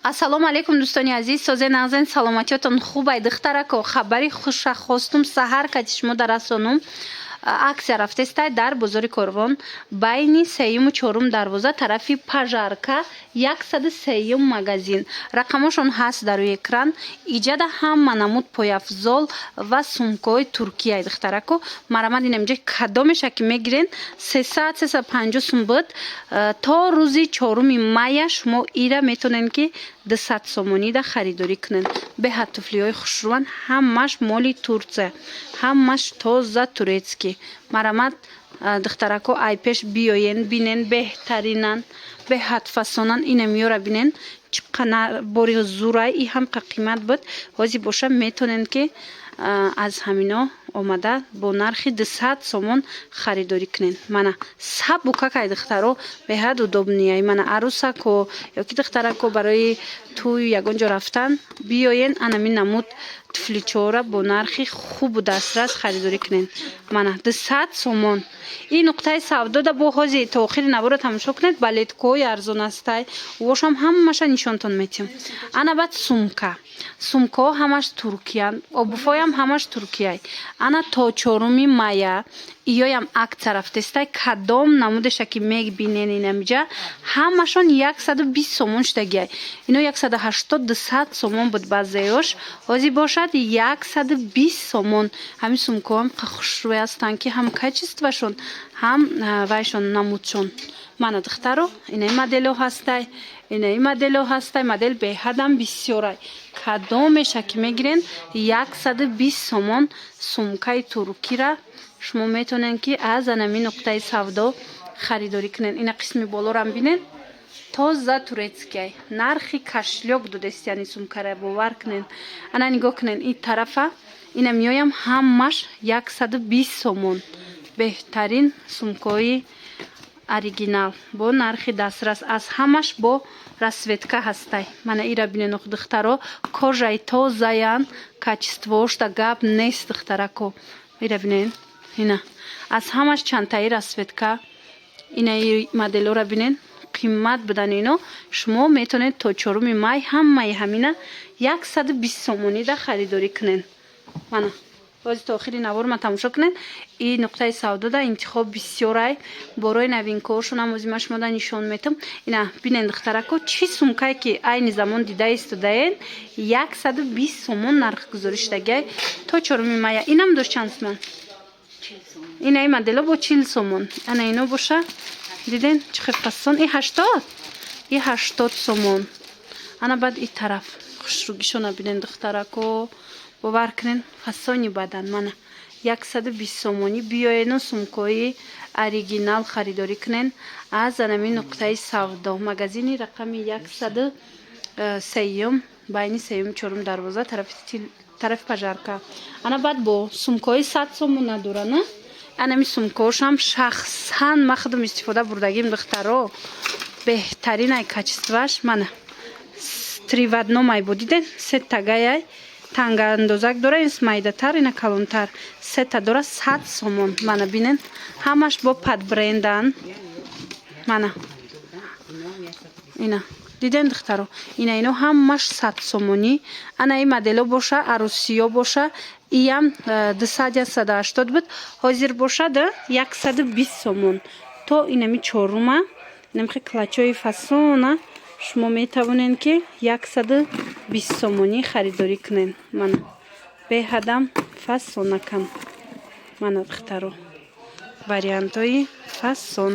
ассалому алейкум дӯстони азиз, созе нағзен саломатиётон хубай духтарако. Хабари хуша хостум саҳар кати шумо дар расонум. Аксия рафтестай дар бозори Корвон байни 3-4 дарвоза тарафи пажарка 103 магазин. Рақамошон ҳаст дар рӯи экран. Иҷада ҳама намуд пояфзол ва сумкаҳои Туркияи духтарако. Марамад ин амҷа кадомеша ки мегирен 300-350 сум буд. То рӯзи 4 майя шумо ира метонен ки 200 сомонида харидорӣ кунен. Беҳад туфлиҳои хушрӯванд, ҳамаш моли Турция, ҳамаш тоза турецкӣ. Марамад духтарако айпеш биёен бинен, беҳтаринан, беҳад фасонан. Инам ёра бинен чиқана бори зурай и ҳамқа қимат буд. Ҳозир боша метонен ки аз ҳамино омада бо нархи 200 сомон харидорӣ кунен. Мана сабукакай духтаро беҳад удобнияй. Мана арӯсако ёки духтарако барои тӯй ягон ҷо рафтан биёен анамин намуд туфличора бо нархи хубу дастрас харидорӣ кунен. Мана 200 сомон. Ин нуқтаи савдода бо ҳозир то охири навора тамошо кунед. Балеткаҳои арзон астай вошам ҳамаша нишонтон метиҳам. Ана баъд сумка. Сумкаҳо ҳамаш туркиянд, обувҳоям ҳамаш туркияй. Ана то 4 майя иёям акция рафтестай кадом намудеша ки мебинен инамҷа ҳамашон 120 сомон шудагиай. Ино 180-200 сомон буд баъзеёш. ҳозир бошад 120 сомон. ҳамин сумкаҳоам хушрӯй ҳастанд ки ҳам качествашон, ҳам вайшон намудшон. Мана духтаро инаи моделҳо ҳастай, инаи моделҳо ҳастай, модел беҳадам бисёрай. Кадомеша ки мегирен 120 сомон сумкаи туркира шумо метонен ки аз анамин нуқтаи савдо харидорӣ кунен. Ина қисми болорам бинен тоза турецкияй. Нархи кашлёк дудест яъни сумкара бовар кунен. Ана нигоҳ кунен ин тарафа ина миёям ҳамаш 120 сомон. Беҳтарин сумкаҳои оригинал бо нархи дастрас, аз ҳамаш бо расветка ҳастай. Мана ира бинен духтаро кожаи тозаян, качествоошта гап нест духтарако. Ира бинен ина аз ҳамаш чантаи расветка. Инаи моделҳора бинен қимат будан. ино шумо метонед то 4 май ҳамаи ҳамина 120 сомонида харидорӣ кунен. мана ҳозир то охири наворма тамошо кунед. ин нуқтаи савдода интихоб бисёрай. борои навинкаҳошонам ҳозир ман шумода нишон метам. ина бинен духтарако чӣ сумкае ки айни замон дида истодаен 120 сомон нархгузорӣ шудагиай то 4 майя. инам дошт чанд сомон? инаи моделҳо бо 40 сомон. ана ино боша диден чӣ фасон. и 80 сомон. ана баъд и тараф хушрӯгишона бинен духтарако. бовар кунен фасони бадан. мана 120 сомонӣ биёену сумкаҳои оригинал харидорӣ кунен аз анамин нуқтаи савдо. магазини рақами 103 байни 3-4 дарвоза тарафи пажарка. ана баъд бо сумкаҳои 100 сомон надорана. анами сумкаҳошам шахсан ма худам истифода бурдагим духтаро. беҳтаринай качестваш. мана 3 в 1 май будиден 3 тагаяй. танга андозак дора, ин майдатар, ина калонтар. Сета дора 100 сомон. Мана бинен ҳамаш бо падбрендан. Мана ина диден духтаро. Ина ино ҳамаш 100 сомонӣ. ана ин моделҳо боша арӯсиё боша иам 200-180 буд. ҳозир бошад 120 сомон. То инами 4 инамхи клачои фасона шумо метавонен ки 120 сомонӣ харидорӣ кунен. мана беҳадам фасонакам. мана духтаро вариантҳои фасон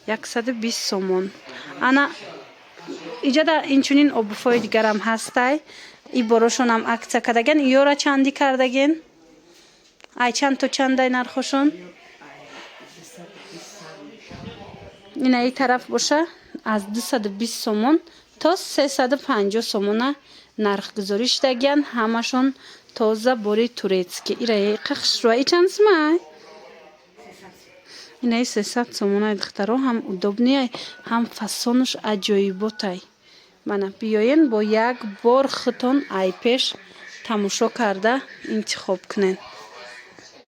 120 сомон. ана иҷада инчунин обувҳои дигарам ҳастай. и борошонам акция кардаген. ёра чандӣ кардаген? ай чанд то чандай нархошон? ина и тараф боша аз 220 сомон то 350 сомона нархгузорӣ шудагиянд. ҳамашон тоза бори турецкӣ. ираи хушрӯа и чанд сумай? инаи 300 сомонай духтаро. ҳам удобнияй, ҳам фасонуш аҷоиботай. мана биёен бо як бор хутон айпеш тамошо карда интихоб кунен.